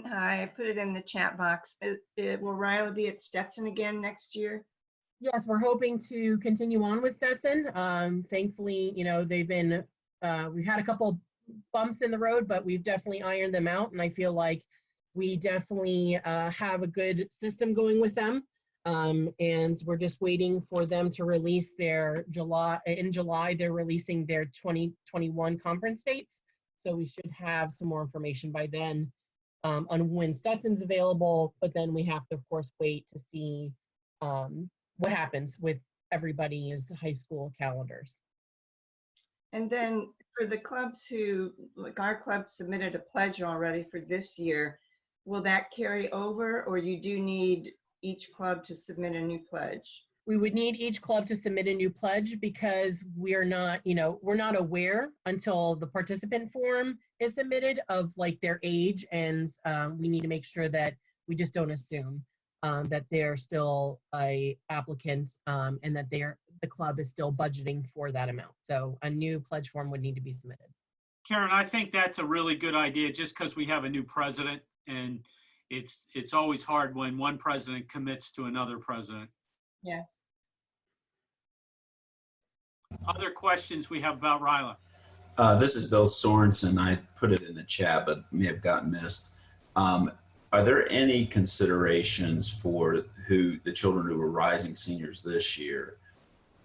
Hi, I put it in the chat box. Will RYLA be at Stetson again next year? Yes, we're hoping to continue on with Stetson. Thankfully, you know, they've been, we've had a couple bumps in the road, but we've definitely ironed them out. And I feel like we definitely have a good system going with them. And we're just waiting for them to release their in July, they're releasing their 2021 conference dates. So we should have some more information by then on when Stetson's available, but then we have to, of course, wait to see what happens with everybody's high school calendars. And then for the clubs who, like our club submitted a pledge already for this year, will that carry over, or you do need each club to submit a new pledge? We would need each club to submit a new pledge because we're not, you know, we're not aware until the participant form is submitted of like their age, and we need to make sure that we just don't assume that they're still a applicant and that the club is still budgeting for that amount. So a new pledge form would need to be submitted. Karen, I think that's a really good idea just because we have a new president, and it's always hard when one president commits to another president. Yes. Other questions we have about RYLA? This is Bill Sorensen. I put it in the chat, but may have gotten missed. Are there any considerations for the children who are rising seniors this year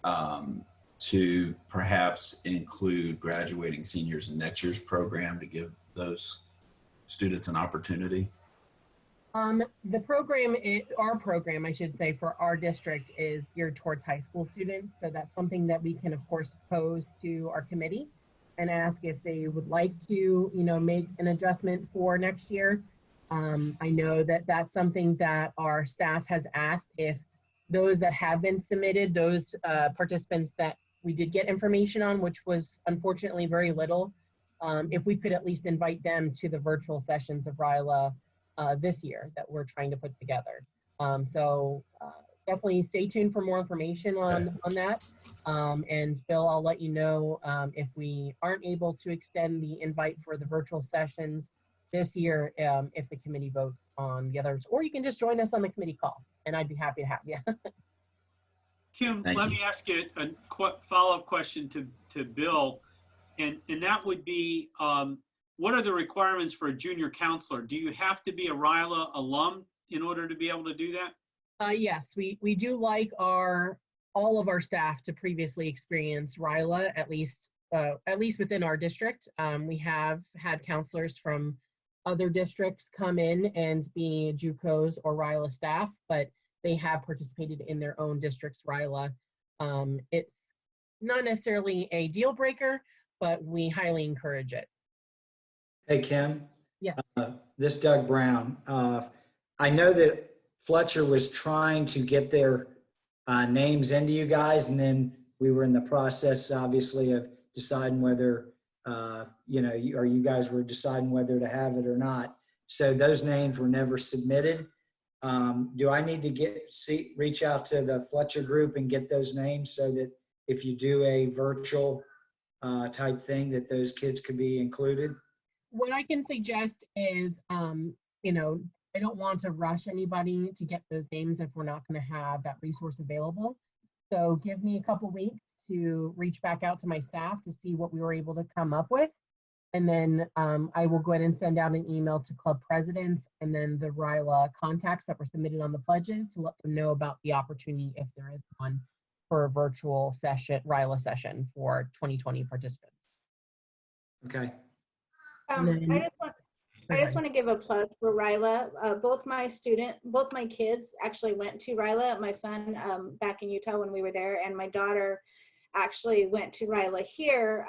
to perhaps include graduating seniors in next year's program to give those students an opportunity? The program, our program, I should say, for our district is geared towards high school students. So that's something that we can, of course, pose to our committee and ask if they would like to, you know, make an adjustment for next year. I know that that's something that our staff has asked if those that have been submitted, those participants that we did get information on, which was unfortunately very little, if we could at least invite them to the virtual sessions of RYLA this year that we're trying to put together. So definitely stay tuned for more information on that. And Bill, I'll let you know if we aren't able to extend the invite for the virtual sessions this year, if the committee votes on the others, or you can just join us on the committee call, and I'd be happy to have you. Kim, let me ask you a follow-up question to Bill, and that would be, what are the requirements for a junior counselor? Do you have to be a RYLA alum in order to be able to do that? Yes, we do like all of our staff to previously experience RYLA, at least within our district. We have had counselors from other districts come in and be JUCOs or RYLA staff, but they have participated in their own district's RYLA. It's not necessarily a deal breaker, but we highly encourage it. Hey, Kim. Yes. This is Doug Brown. I know that Fletcher was trying to get their names into you guys, and then we were in the process, obviously, of deciding whether, you guys were deciding whether to have it or not. So those names were never submitted. Do I need to reach out to the Fletcher group and get those names so that if you do a virtual type thing, that those kids could be included? What I can suggest is, I don't want to rush anybody to get those names if we're not going to have that resource available. So give me a couple weeks to reach back out to my staff to see what we were able to come up with. And then I will go ahead and send out an email to club presidents and then the RYLA contacts that were submitted on the pledges to let them know about the opportunity, if there is one, for a virtual session, RYLA session for 2020 participants. Okay. I just want to give a plug for RYLA. Both my kids actually went to RYLA. My son back in Utah when we were there, and my daughter actually went to RYLA here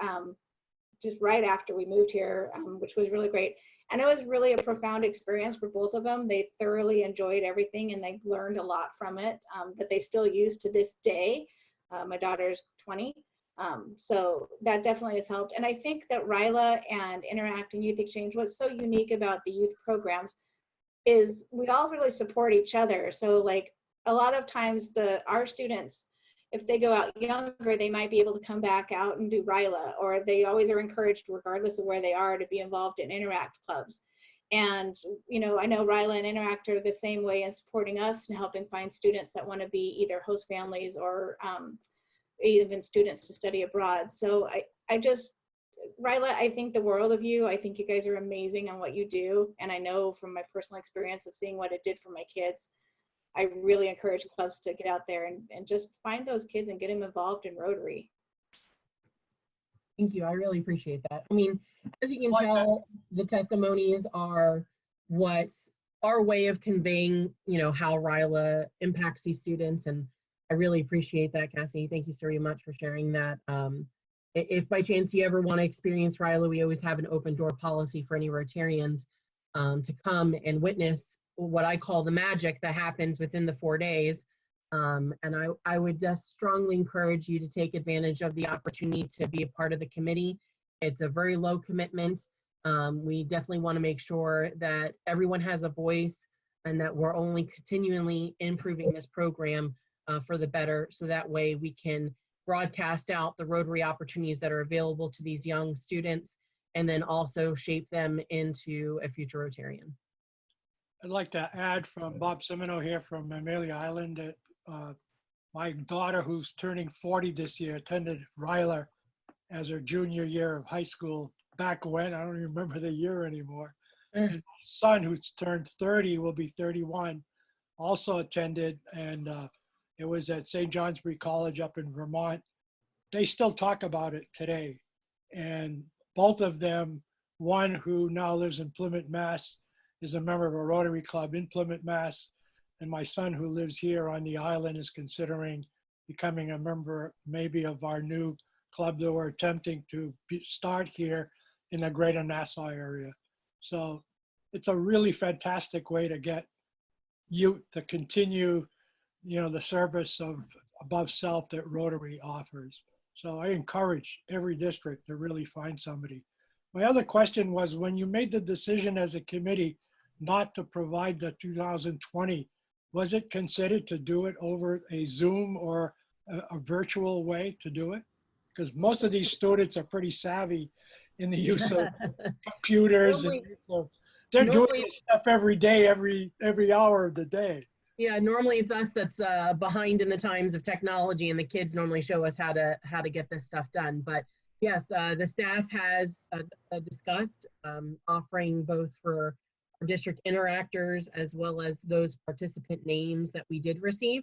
just right after we moved here, which was really great. And it was really a profound experience for both of them. They thoroughly enjoyed everything, and they learned a lot from it that they still use to this day. My daughter's 20. So that definitely has helped. And I think that RYLA and Interact and Youth Exchange, what's so unique about the youth programs is we all really support each other. So like a lot of times our students, if they go out younger, they might be able to come back out and do RYLA, or they always are encouraged, regardless of where they are, to be involved in Interact clubs. And, I know RYLA and Interact are the same way in supporting us and helping find students that want to be either host families or even students to study abroad. So RYLA, I think the world of you. I think you guys are amazing on what you do. And I know from my personal experience of seeing what it did for my kids, I really encourage clubs to get out there and just find those kids and get them involved in Rotary. Thank you. I really appreciate that. I mean, as you can tell, the testimonies are what's our way of conveying, how RYLA impacts these students. And I really appreciate that, Cassie. Thank you so very much for sharing that. If by chance you ever want to experience RYLA, we always have an open door policy for any Rotarians to come and witness what I call the magic that happens within the 4 days. And I would just strongly encourage you to take advantage of the opportunity to be a part of the committee. It's a very low commitment. We definitely want to make sure that everyone has a voice and that we're only continually improving this program for the better, so that way we can broadcast out the Rotary opportunities that are available to these young students and then also shape them into a future Rotarian. I'd like to add from Bob Semino here from Amelia Island that my daughter, who's turning 40 this year, attended RYLA as her junior year of high school back when, I don't even remember the year anymore. And my son, who's turned 30, will be 31, also attended, and it was at St. Johnsbury College up in Vermont. They still talk about it today. And both of them, one who now lives in Plymouth, Mass, is a member of a Rotary Club in Plymouth, Mass. And my son, who lives here on the island, is considering becoming a member maybe of our new club that we're attempting to start here in the greater Nassau area. So it's a really fantastic way to get youth to continue, the service of above self that Rotary offers. So I encourage every district to really find somebody. My other question was, when you made the decision as a committee not to provide the 2020, was it considered to do it over a Zoom or a virtual way to do it? Because most of these students are pretty savvy in the use of computers. They're doing this stuff every day, every hour of the day. Yeah, normally it's us that's behind in the times of technology, and the kids normally show us how to get this stuff done. But yes, the staff has discussed offering both for district interactors as well as those participant names that we did receive.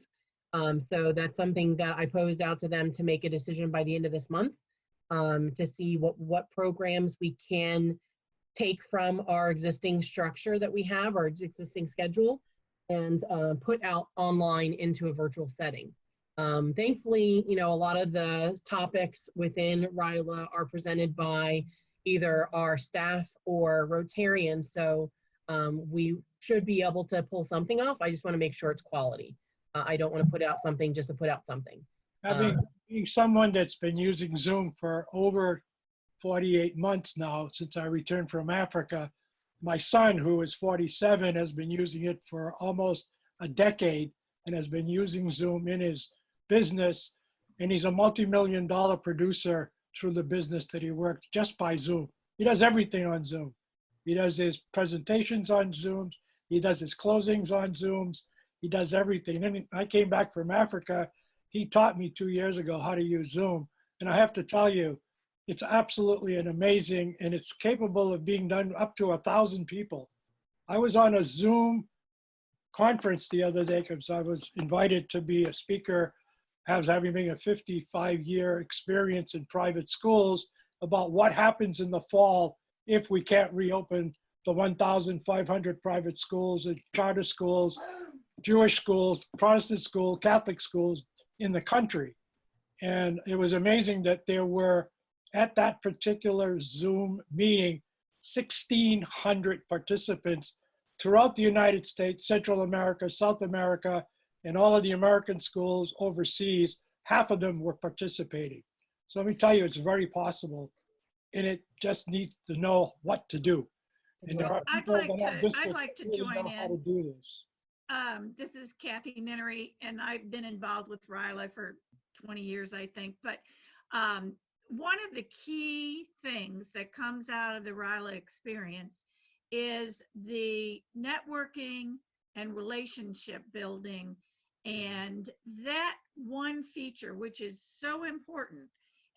So that's something that I posed out to them to make a decision by the end of this month to see what programs we can take from our existing structure that we have, our existing schedule, and put out online into a virtual setting. Thankfully, you know, a lot of the topics within RYLA are presented by either our staff or Rotarians, so we should be able to pull something off. I just want to make sure it's quality. I don't want to put out something just to put out something. Being someone that's been using Zoom for over 48 months now, since I returned from Africa, my son, who is 47, has been using it for almost a decade and has been using Zoom in his business. And he's a multi-million-dollar producer through the business that he worked just by Zoom. He does everything on Zoom. He does his presentations on Zooms. He does his closings on Zooms. He does everything. And I came back from Africa. He taught me 2 years ago how to use Zoom. And I have to tell you, it's absolutely an amazing, and it's capable of being done up to 1,000 people. I was on a Zoom conference the other day because I was invited to be a speaker, having a 55-year experience in private schools, about what happens in the fall if we can't reopen the 1,500 private schools and charter schools, Jewish schools, Protestant schools, Catholic schools in the country. And it was amazing that there were, at that particular Zoom meeting, 1,600 participants throughout the United States, Central America, South America, and all of the American schools overseas. Half of them were participating. So let me tell you, it's very possible, and it just needs to know what to do. And there are people that have this I'd like to really join know how to in. do this. This is Kathy Minery, and I've been involved with RYLA for 20 years, I think. But one of the key things that comes out of the RYLA experience is the networking and relationship building. And that one feature, which is so important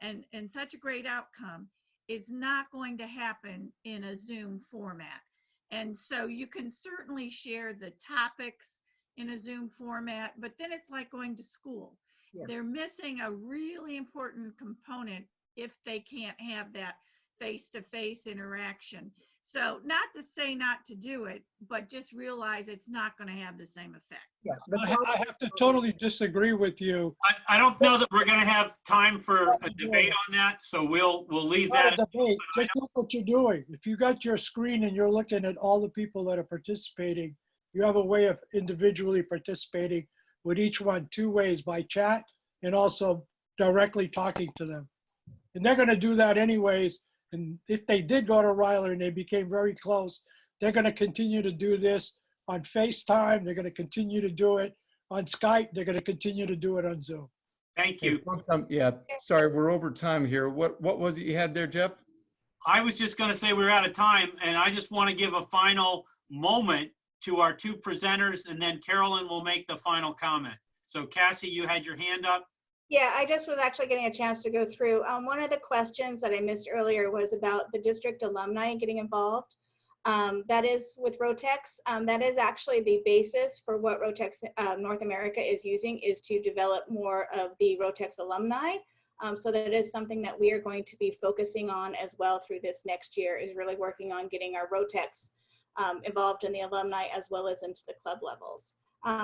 and such a great outcome, is not going to happen in a Zoom format. And so you can certainly share the topics in a Zoom format, but then it's like going to school. Yeah. They're missing a really important component if they can't have that face-to-face interaction. So not to say not to do it, but just realize it's not going to have the same effect. Yeah, I have to totally disagree with you. I don't know that we're going to have time for a debate on that, so we'll leave that. Debate. Just look what you're doing. If you got your screen and you're looking at all the people that are participating, you have a way of individually participating with each one 2 ways, by chat and also directly talking to them. And they're going to do that anyways. And if they did go to RYLA and they became very close, they're going to continue to do this on FaceTime. They're going to continue to do it on Skype. They're going to continue to do it on Zoom. Thank you. Yeah, sorry, we're over time here. What was it you had there, Jeff? I was just going to say we're out of time, and I just want to give a final moment to our 2 presenters, and then Carolyn will make the final comment. So Cassie, you had your hand up. Yeah, I just was actually getting a chance to go through. One of the questions that I missed earlier was about the district alumni getting involved. That is with Rotex. That is actually the basis for what Rotex North America is using, is to develop more of the Rotex alumni. So that is something that we are going to be focusing on as well through this next year, is really working on getting our Rotex involved in the alumni as well as into the club levels.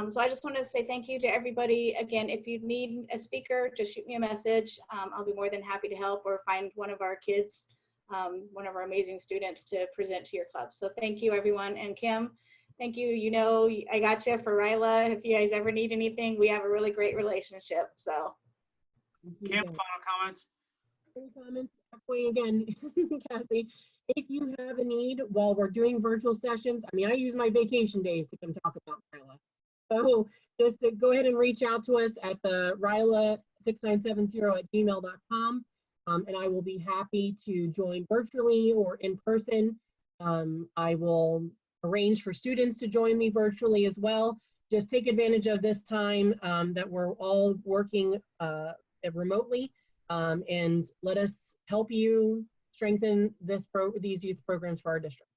So I just wanted to say thank you to everybody. Again, if you need a speaker, just shoot me a message. I'll be more than happy to help, or find one of our kids, one of our amazing students, to present to your club. So thank you, everyone. And Kim, thank you. You know, I got you for RYLA. If you guys ever need anything, we have a really great relationship. So Kim, final comments? Any comments? Again, Kathy, if you have a need while we're doing virtual sessions, I mean, I use my vacation days to come talk about RYLA. So just to go ahead and reach out to us at the ryla6970@gmail.com, and I will be happy to join virtually or in person. I will arrange for students to join me virtually as well. Just take advantage of this time that we're all working remotely, and let us help you strengthen these youth programs for our district.